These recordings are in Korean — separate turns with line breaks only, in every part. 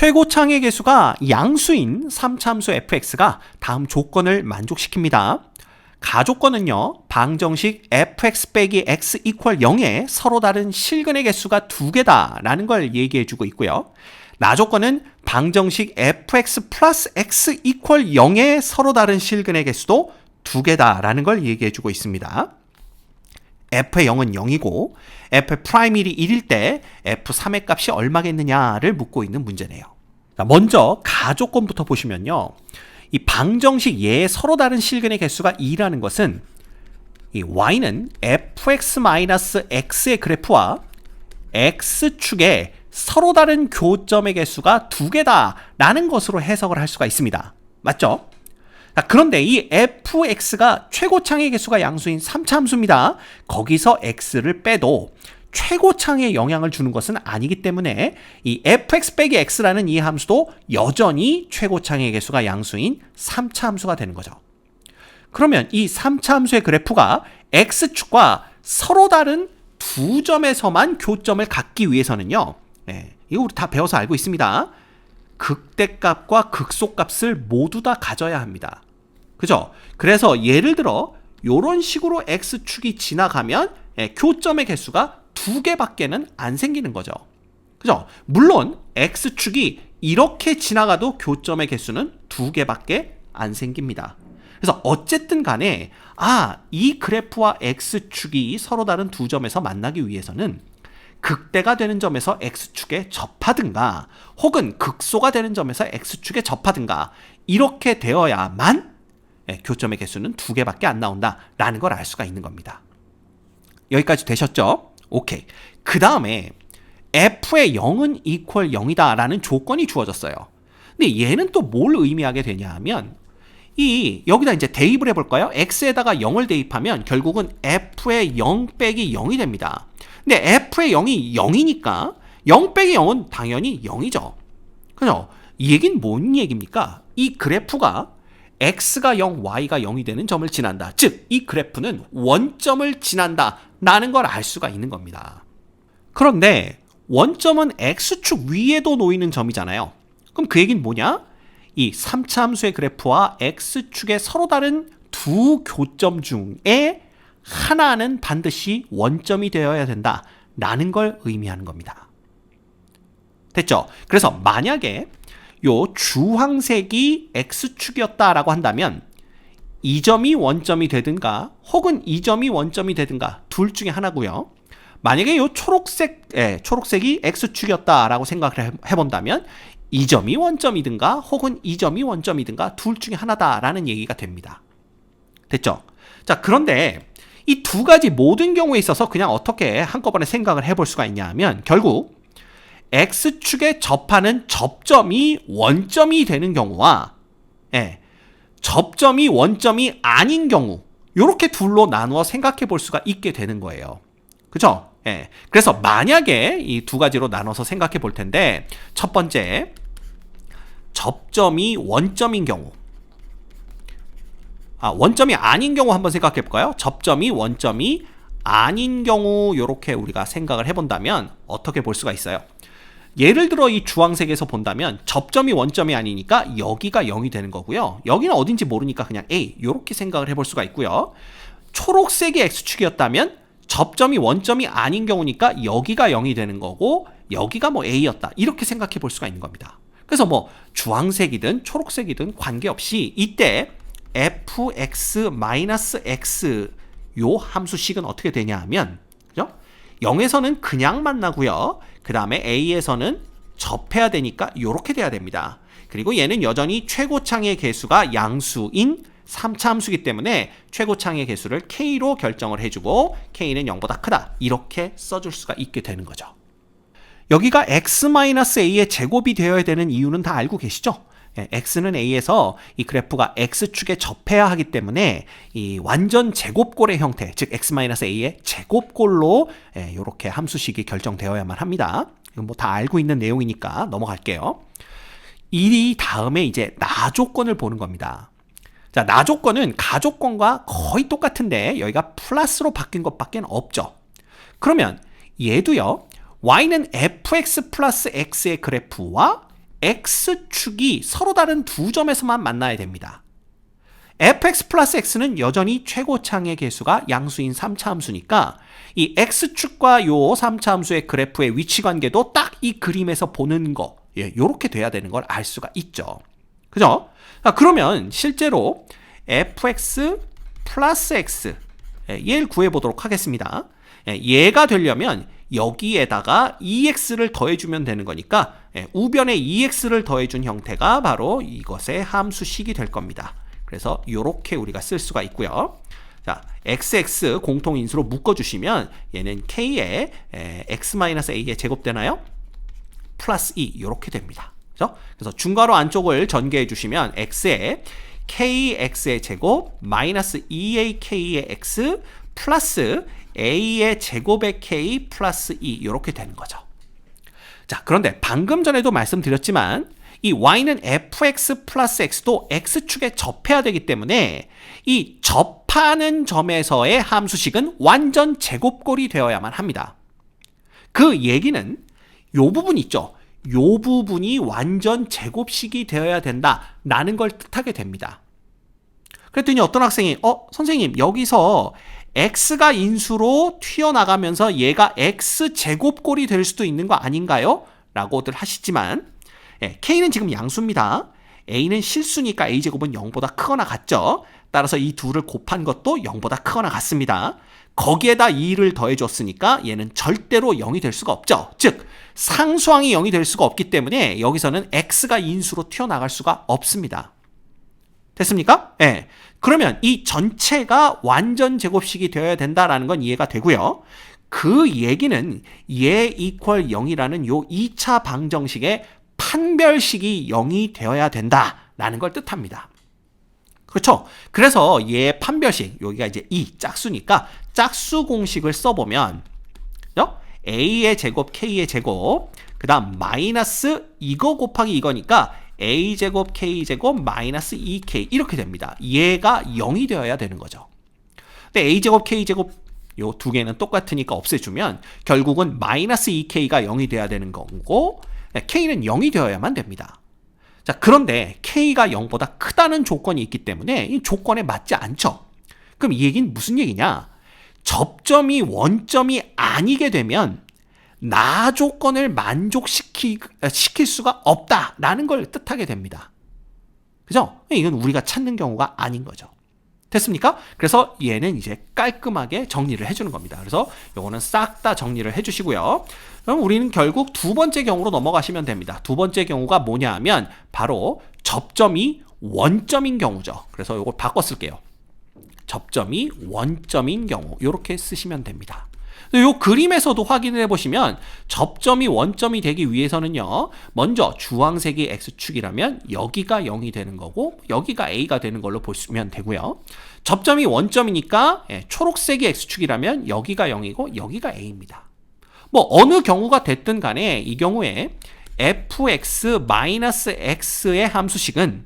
최고창의 개수가 양수인 3차함수 fx가 다음 조건을 만족시킵니다. 가조건은요, 방정식 fx 빼기 x 이퀄 0에 서로 다른 실근의 개수가 2개다 라는 걸 얘기해주고 있고요. 나조건은 방정식 fx 플러스 x 이퀄 0에 서로 다른 실근의 개수도 2개다 라는 걸 얘기해주고 있습니다. f의 0은 0이고 f의 프라임 1이 1일 때 f3의 값이 얼마겠느냐를 묻고 있는 문제네요. 먼저 가조건부터 보시면요, 이 방정식 예의 서로 다른 실근의 개수가 2라는 것은 이 y는 fx-x의 그래프와 x축의 서로 다른 교점의 개수가 2개다 라는 것으로 해석을 할 수가 있습니다. 맞죠? 그런데 이 fx가 최고창의 개수가 양수인 3차함수입니다. 거기서 x를 빼도 최고창에 영향을 주는 것은 아니기 때문에 이 fx 빼기 x라는 이 함수도 여전히 최고창의 개수가 양수인 3차함수가 되는 거죠. 그러면 이 3차함수의 그래프가 x축과 서로 다른 두 점에서만 교점을 갖기 위해서는요, 이거 우리 다 배워서 알고 있습니다. 극대값과 극소값을 모두 다 가져야 합니다. 그죠? 그래서 예를 들어 이런 식으로 x축이 지나가면 교점의 개수가 2개밖에는 안 생기는 거죠. 그죠? 물론 x축이 이렇게 지나가도 교점의 개수는 2개밖에 안 생깁니다. 그래서 어쨌든 간에 이 그래프와 x축이 서로 다른 두 점에서 만나기 위해서는 극대가 되는 점에서 x축에 접하든가 혹은 극소가 되는 점에서 x축에 접하든가 이렇게 되어야만 교점의 개수는 2개밖에 안 나온다라는 걸 알 수가 있는 겁니다. 여기까지 되셨죠? 오케이. 그 다음에 f의 0은 이퀄 0이다 라는 조건이 주어졌어요. 근데 얘는 또 뭘 의미하게 되냐 하면 여기다 이제 대입을 해볼까요? x에다가 0을 대입하면 결국은 f의 0 빼기 0이 됩니다. 근데 f의 0이 0이니까 0 빼기 0은 당연히 0이죠. 그죠? 이 얘기는 뭔 얘기입니까? 이 그래프가 x가 0, y가 0이 되는 점을 지난다. 즉, 이 그래프는 원점을 지난다 라는 걸 알 수가 있는 겁니다. 그런데 원점은 x축 위에도 놓이는 점이잖아요. 그럼 그 얘기는 뭐냐? 이 3차함수의 그래프와 x축의 서로 다른 두 교점 중에 하나는 반드시 원점이 되어야 된다 라는 걸 의미하는 겁니다. 됐죠? 그래서 만약에 요 주황색이 x축이었다라고 한다면 이 점이 원점이 되든가 혹은 이 점이 원점이 되든가 둘 중에 하나고요. 만약에 요 초록색이 x축이었다라고 생각을 해본다면 이 점이 원점이든가 혹은 이 점이 원점이든가 둘 중에 하나다라는 얘기가 됩니다. 됐죠? 자, 그런데 이 두 가지 모든 경우에 있어서 그냥 어떻게 한꺼번에 생각을 해볼 수가 있냐 하면 결국 x축에 접하는 접점이 원점이 되는 경우와 접점이 원점이 아닌 경우 이렇게 둘로 나누어 생각해 볼 수가 있게 되는 거예요. 그죠? 그래서 만약에 이 두 가지로 나눠서 생각해 볼 텐데 첫 번째, 접점이 원점인 경우 원점이 아닌 경우 한번 생각해 볼까요? 접점이 원점이 아닌 경우 이렇게 우리가 생각을 해본다면 어떻게 볼 수가 있어요? 예를 들어 이 주황색에서 본다면 접점이 원점이 아니니까 여기가 0이 되는 거고요. 여기는 어딘지 모르니까 그냥 A 이렇게 생각을 해볼 수가 있고요. 초록색이 x축이었다면 접점이 원점이 아닌 경우니까 여기가 0이 되는 거고 여기가 뭐 A였다 이렇게 생각해 볼 수가 있는 겁니다. 그래서 뭐 주황색이든 초록색이든 관계없이 이때 fx-x 요 함수식은 어떻게 되냐 하면 그죠? 0에서는 그냥 만나고요. 그 다음에 A에서는 접해야 되니까 이렇게 돼야 됩니다. 그리고 얘는 여전히 최고창의 개수가 양수인 3차함수이기 때문에 최고창의 개수를 K로 결정을 해주고 K는 0보다 크다 이렇게 써줄 수가 있게 되는 거죠. 여기가 x-a의 제곱이 되어야 되는 이유는 다 알고 계시죠? x는 a에서 이 그래프가 x축에 접해야 하기 때문에 이 완전 제곱골의 형태, 즉 x-a의 제곱골로 이렇게 함수식이 결정되어야만 합니다. 이건 뭐 다 알고 있는 내용이니까 넘어갈게요. 이 다음에 이제 나조건을 보는 겁니다. 자, 나조건은 가조건과 거의 똑같은데 여기가 플러스로 바뀐 것밖에 없죠. 그러면 얘도요, y는 fx 플러스 x의 그래프와 x축이 서로 다른 두 점에서만 만나야 됩니다. fx 플러스 x는 여전히 최고차항의 개수가 양수인 3차 함수니까 이 x축과 요 3차 함수의 그래프의 위치 관계도 딱 이 그림에서 보는 거, 요렇게 돼야 되는 걸 알 수가 있죠. 그죠? 그러면 실제로 fx 플러스 x, 얘를 구해보도록 하겠습니다. 얘가 되려면 여기에다가 2x를 더해주면 되는 거니까 우변에 2x를 더해준 형태가 바로 이것의 함수식이 될 겁니다. 그래서 이렇게 우리가 쓸 수가 있고요. 자, xx 공통인수로 묶어주시면 얘는 k에 x-a에 제곱되나요? 플러스 2 이렇게 됩니다. 그렇죠? 그래서 중괄호 안쪽을 전개해 주시면 x에 kx의 제곱 마이너스 2ak의 x 플러스 a의 제곱의 k 플러스 2 이렇게 되는 거죠. 자, 그런데 방금 전에도 말씀드렸지만 이 y는 fx 플러스 x도 x축에 접해야 되기 때문에 이 접하는 점에서의 함수식은 완전 제곱꼴이 되어야만 합니다. 그 얘기는 요 부분 있죠. 요 부분이 완전 제곱식이 되어야 된다라는 걸 뜻하게 됩니다. 그랬더니 어떤 학생이 선생님 여기서 x가 인수로 튀어나가면서 얘가 x제곱꼴이 될 수도 있는 거 아닌가요? 라고들 하시지만 k는 지금 양수입니다. a는 실수니까 a제곱은 0보다 크거나 같죠. 따라서 이 둘을 곱한 것도 0보다 크거나 같습니다. 거기에다 2를 더해줬으니까 얘는 절대로 0이 될 수가 없죠. 즉 상수항이 0이 될 수가 없기 때문에 여기서는 x가 인수로 튀어나갈 수가 없습니다. 됐습니까? 네. 그러면 이 전체가 완전 제곱식이 되어야 된다라는 건 이해가 되고요. 그 얘기는 얘 이퀄 0이라는 요 2차 방정식의 판별식이 0이 되어야 된다라는 걸 뜻합니다. 그렇죠? 그래서 얘 판별식, 여기가 이제 이 짝수니까 짝수 공식을 써보면 a의 제곱, k의 제곱, 그 다음 마이너스 이거 곱하기 이거니까 a제곱, k제곱, 마이너스 2k 이렇게 됩니다. 얘가 0이 되어야 되는 거죠. 근데 a제곱, k제곱 요 두 개는 똑같으니까 없애주면 결국은 마이너스 2k가 0이 돼야 되는 거고 k는 0이 되어야만 됩니다. 자, 그런데 k가 0보다 크다는 조건이 있기 때문에 이 조건에 맞지 않죠. 그럼 이 얘기는 무슨 얘기냐? 접점이 원점이 아니게 되면 나 조건을 만족시킬 수가 없다라는 걸 뜻하게 됩니다. 그죠? 이건 우리가 찾는 경우가 아닌 거죠. 됐습니까? 그래서 얘는 이제 깔끔하게 정리를 해주는 겁니다. 그래서 요거는 싹 다 정리를 해주시고요. 그럼 우리는 결국 두 번째 경우로 넘어가시면 됩니다. 두 번째 경우가 뭐냐 하면 바로 접점이 원점인 경우죠. 그래서 요걸 바꿔 쓸게요. 접점이 원점인 경우 이렇게 쓰시면 됩니다. 이 그림에서도 확인을 해보시면 접점이 원점이 되기 위해서는요, 먼저 주황색이 x축이라면 여기가 0이 되는 거고 여기가 a가 되는 걸로 보시면 되고요. 접점이 원점이니까 초록색이 x축이라면 여기가 0이고 여기가 a입니다. 뭐 어느 경우가 됐든 간에 이 경우에 fx-x의 함수식은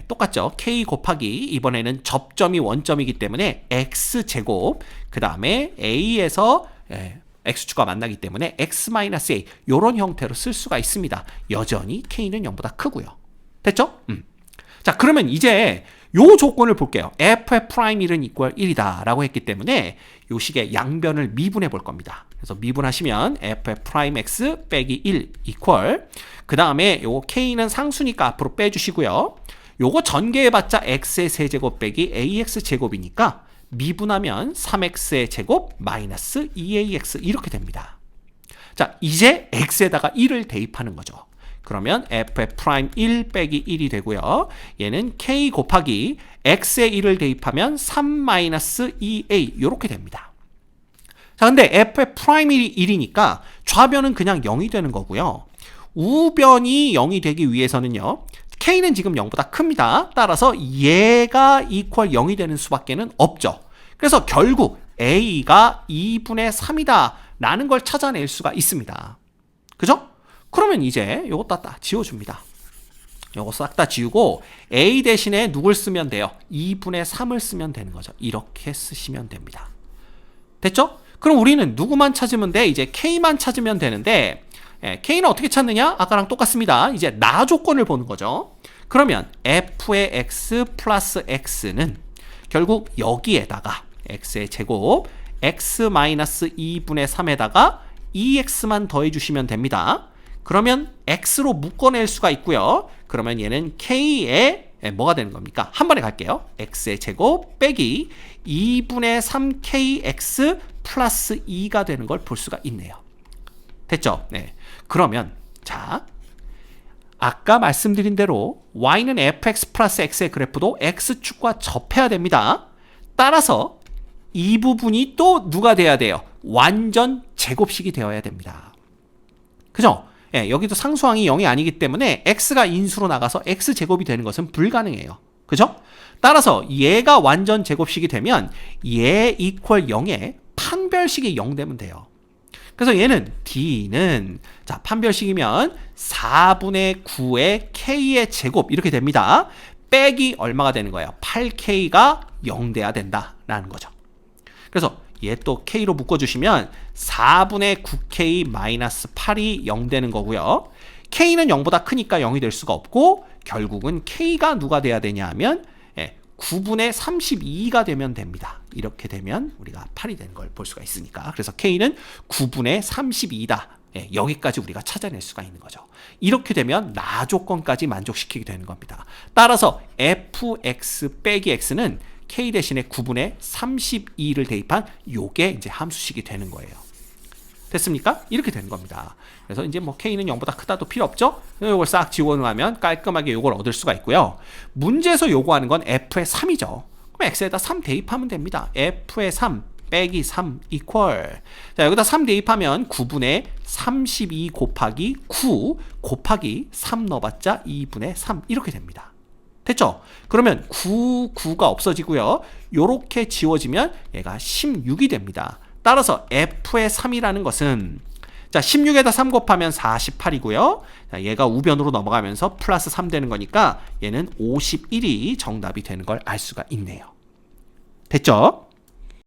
똑같죠. k 곱하기 이번에는 접점이 원점이기 때문에 x제곱, 그 다음에 a에서 x축과 만나기 때문에 x-a 이런 형태로 쓸 수가 있습니다. 여전히 k는 0보다 크고요. 됐죠? 자, 그러면 이제 요 조건을 볼게요. f(1)1은 equal 1이다 라고 했기 때문에 요 식의 양변을 미분해 볼 겁니다. 그래서 미분하시면 f(x) 빼기 1 equal, 그 다음에 요 k는 상수니까 앞으로 빼주시고요. 요거 전개해봤자 x의 세제곱 빼기 ax 제곱이니까 미분하면 3x의 제곱 마이너스 2ax 이렇게 됩니다. 자, 이제 x에다가 1을 대입하는 거죠. 그러면 f(1) 빼기 1이 되고요. 얘는 k 곱하기 x에 1을 대입하면 3 마이너스 2a 이렇게 됩니다. 자, 근데 f(1)이 1이니까 좌변은 그냥 0이 되는 거고요. 우변이 0이 되기 위해서는요, k는 지금 0보다 큽니다. 따라서 얘가 equal 0이 되는 수밖에는 없죠. 그래서 결국 a가 2분의 3이다 라는 걸 찾아낼 수가 있습니다. 그죠? 그러면 이제 요거 다 지워줍니다. 요거 싹 다 지우고 a 대신에 누굴 쓰면 돼요? 2분의 3을 쓰면 되는 거죠. 이렇게 쓰시면 됩니다. 됐죠? 그럼 우리는 누구만 찾으면 돼? 이제 k만 찾으면 되는데 k는 어떻게 찾느냐? 아까랑 똑같습니다. 이제 나 조건을 보는 거죠. 그러면 f의 x 플러스 x는 결국 여기에다가 x의 제곱 x 마이너스 2분의 3에다가 2x만 더해주시면 됩니다. 그러면 x로 묶어낼 수가 있고요. 그러면 얘는 k의 뭐가 되는 겁니까? 한 번에 갈게요. x의 제곱 빼기 2분의 3kx 플러스 2가 되는 걸 볼 수가 있네요. 됐죠? 네. 그러면 자, 아까 말씀드린 대로 y는 fx 플러스 x의 그래프도 x축과 접해야 됩니다. 따라서 이 부분이 또 누가 돼야 돼요? 완전 제곱식이 되어야 됩니다. 그죠? 여기도 상수항이 0이 아니기 때문에 x가 인수로 나가서 x제곱이 되는 것은 불가능해요. 그죠? 따라서 얘가 완전 제곱식이 되면 얘 이퀄 0에 판별식이 0 되면 돼요. 그래서 얘는 D는 자 판별식이면 4분의 9의 K의 제곱 이렇게 됩니다. 빼기 얼마가 되는 거예요? 8K가 0 돼야 된다라는 거죠. 그래서 얘 또 K로 묶어주시면 4분의 9K 마이너스 8이 0 되는 거고요. K는 0보다 크니까 0이 될 수가 없고 결국은 K가 누가 돼야 되냐 하면 9분의 32가 되면 됩니다. 이렇게 되면 우리가 8이 되는 걸 볼 수가 있으니까. 그래서 K는 9분의 32다. 여기까지 우리가 찾아낼 수가 있는 거죠. 이렇게 되면 나 조건까지 만족시키게 되는 겁니다. 따라서 fx 빼기 x는 k 대신에 9분의 32를 대입한 요게 이제 함수식이 되는 거예요. 됐습니까? 이렇게 되는 겁니다. 그래서 이제 뭐 k는 0보다 크다도 필요 없죠? 이걸 싹 지원하면 깔끔하게 이걸 얻을 수가 있고요. 문제에서 요구하는 건 f의 3이죠. 그럼 x에다 3 대입하면 됩니다. f의 3 빼기 3 이퀄. 자, 여기다 3 대입하면 9분의 32 곱하기 9 곱하기 3 넣어봤자 2분의 3 이렇게 됩니다. 됐죠? 그러면 9가 없어지고요. 요렇게 지워지면 얘가 16이 됩니다. 따라서 f의 3이라는 것은 자 16에다 3 곱하면 48이고요. 자, 얘가 우변으로 넘어가면서 플러스 3 되는 거니까 얘는 51이 정답이 되는 걸 알 수가 있네요. 됐죠?